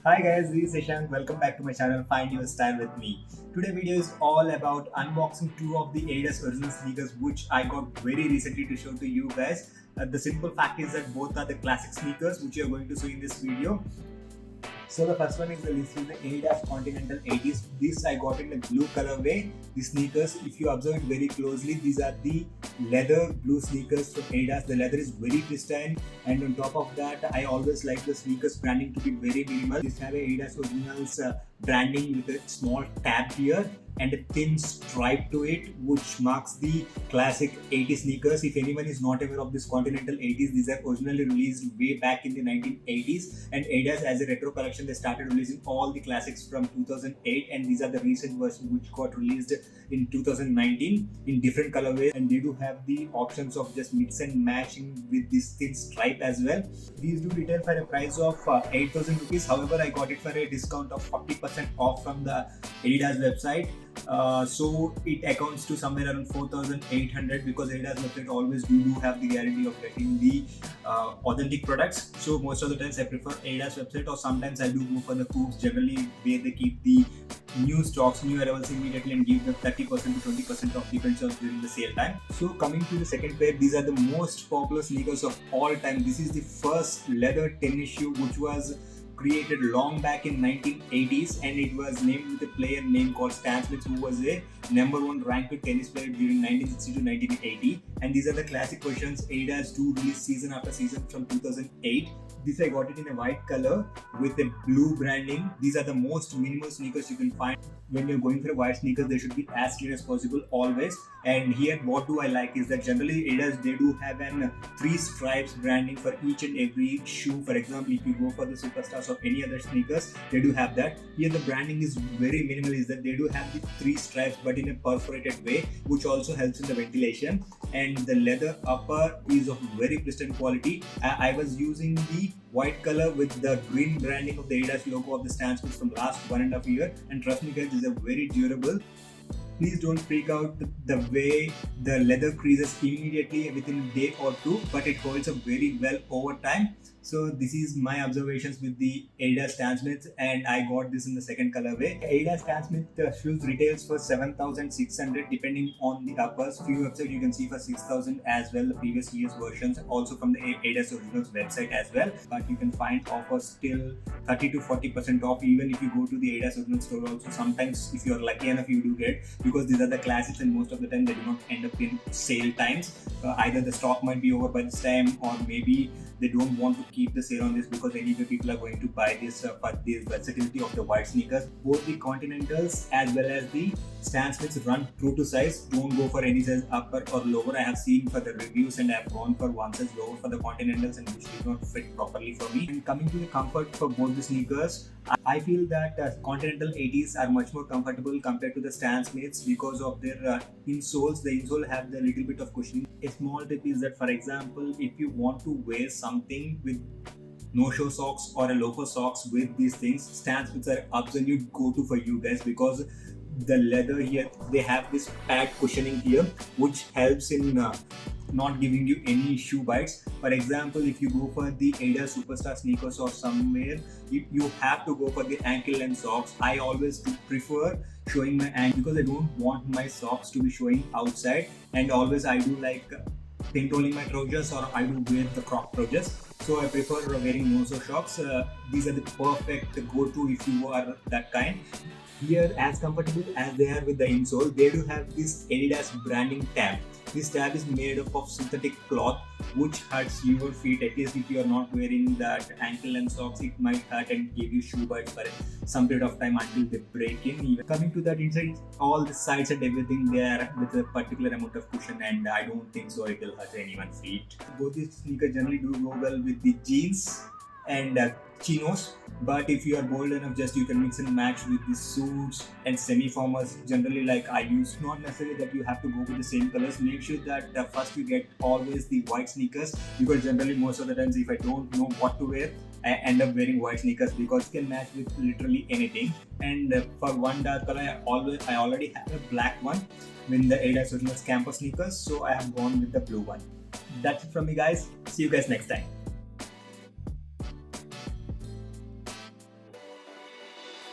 Hi guys, this is Ishan. Welcome back to my channel Find Your Style with me. Today video is all about unboxing two of the Adidas Original sneakers which I got very recently to show to you guys. The simple fact is that both are the classic sneakers which you are going to see in this video. So the first one is the Adidas Continental 80s. This I got in a blue colorway. The sneakers, if you observe it very closely, these are the leather blue sneakers from Adidas. The leather is very pristine, and on top of that, I always like the sneakers branding to be very minimal. These have a Adidas Originals branding with a small tab here and a thin stripe to it, which marks the classic 80s sneakers. If anyone is not aware of this Continental 80s, these are originally released way back in the 1980s, and Adidas as a retro collection, they started releasing all the classics from 2008, and these are the recent versions which got released in 2019 in different colorways, and they do have the options of just mix and matching with this thin stripe as well. These do retail for a price of 8,000 rupees. However, I got it for a discount of 40% off from the Adidas website. So it accounts to somewhere around 4,800 because Adidas website always do have the guarantee of getting the authentic products. So most of the times I prefer Adidas website, or sometimes I do go for the Cooks, generally where they keep the new stocks, new arrivals immediately and give them 30% to 20% off depends on during the sale time. So coming to the second pair, these are the most popular sneakers of all time. This is the first leather tennis shoe which was created long back in 1980s, and it was named with a player name called Stan Smith, who was a number one ranked tennis player during 1960 to 1980. And these are the classic versions. Adidas do release season after season from 2008. This I got it in a white color with a blue branding. These are the most minimal sneakers you can find. When you're going for a white sneakers, they should be as clean as possible always. And here what do I like is that generally Adidas, they do have an three stripes branding for each and every shoe. For example, if you go for the Superstars or any other sneakers, they do have that. Here the branding is very minimal, is that they do have the three stripes but in a perforated way, which also helps in the ventilation. And the leather upper is of very pristine quality. I was using the white color with the green branding of the Adidas logo of the Stan Smith from last 1.5 years, and trust me guys, these are very durable. Please don't freak out the way the leather creases immediately within a day or two, but it holds up very well over time. So this is my observations with the Adidas Stan Smith, and I got this in the second colorway. Adidas Stan Smith shoes retails for 7,600 depending on the uppers. Few websites you can see for 6,000 as well, the previous year's versions, also from the Adidas Originals website as well. But you can find offers till 30 to 40% off even if you go to the Adidas Original store also. Sometimes if you're lucky enough, you do get, because these are the classics and most of the time they do not end up in sale times. Either the stock might be over by this time, or maybe they don't want to keep the sale on this because anyway people are going to buy this for the versatility of the white sneakers. Both the Continentals as well as the Stan Smiths run true to size. Don't go for any size upper or lower. I have seen for the reviews and I have gone for one size lower for the Continentals, and which did not fit properly for me. And coming to the comfort for both the sneakers, I feel that Continental 80s are much more comfortable compared to the Stan Smiths because of their insoles. The insole have the little bit of cushioning. A small tip is that, for example, if you want to wear something with no-show socks or a loafer socks with these things, Stan Smiths are absolute go-to for you guys, because the leather here, they have this pad cushioning here which helps in not giving you any shoe bites. For example, if you go for the Adidas Superstar sneakers or somewhere, you have to go for the ankle length socks. I always prefer showing my ankle because I don't want my socks to be showing outside, and always I do like pintoning my trousers, or I do wear the crop trousers. So I prefer wearing no-show socks. These are the perfect go-to if you are that kind. Here, as comfortable as they are with the insole, they do have this Adidas branding tab. This tab is made up of synthetic cloth which hurts your feet. At least if you are not wearing that ankle length socks, it might hurt and give you shoe bites for some period of time until they break in. Even coming to that, inside all the sides and everything, they are with a particular amount of cushion, and I don't think so it will hurt anyone's feet. Both these sneakers generally do go well with the jeans and chinos, but if you are bold enough, just you can mix and match with the suits and semi-formals. Generally, like I use, not necessarily that you have to go with the same colors. Make sure that first you get always the white sneakers, because generally most of the times if I don't know what to wear, I end up wearing white sneakers because you can match with literally anything. And for one dark color, I already have a black one with the Adidas Originals campus sneakers, so I have gone with the blue one. That's it from me guys. See you guys next time.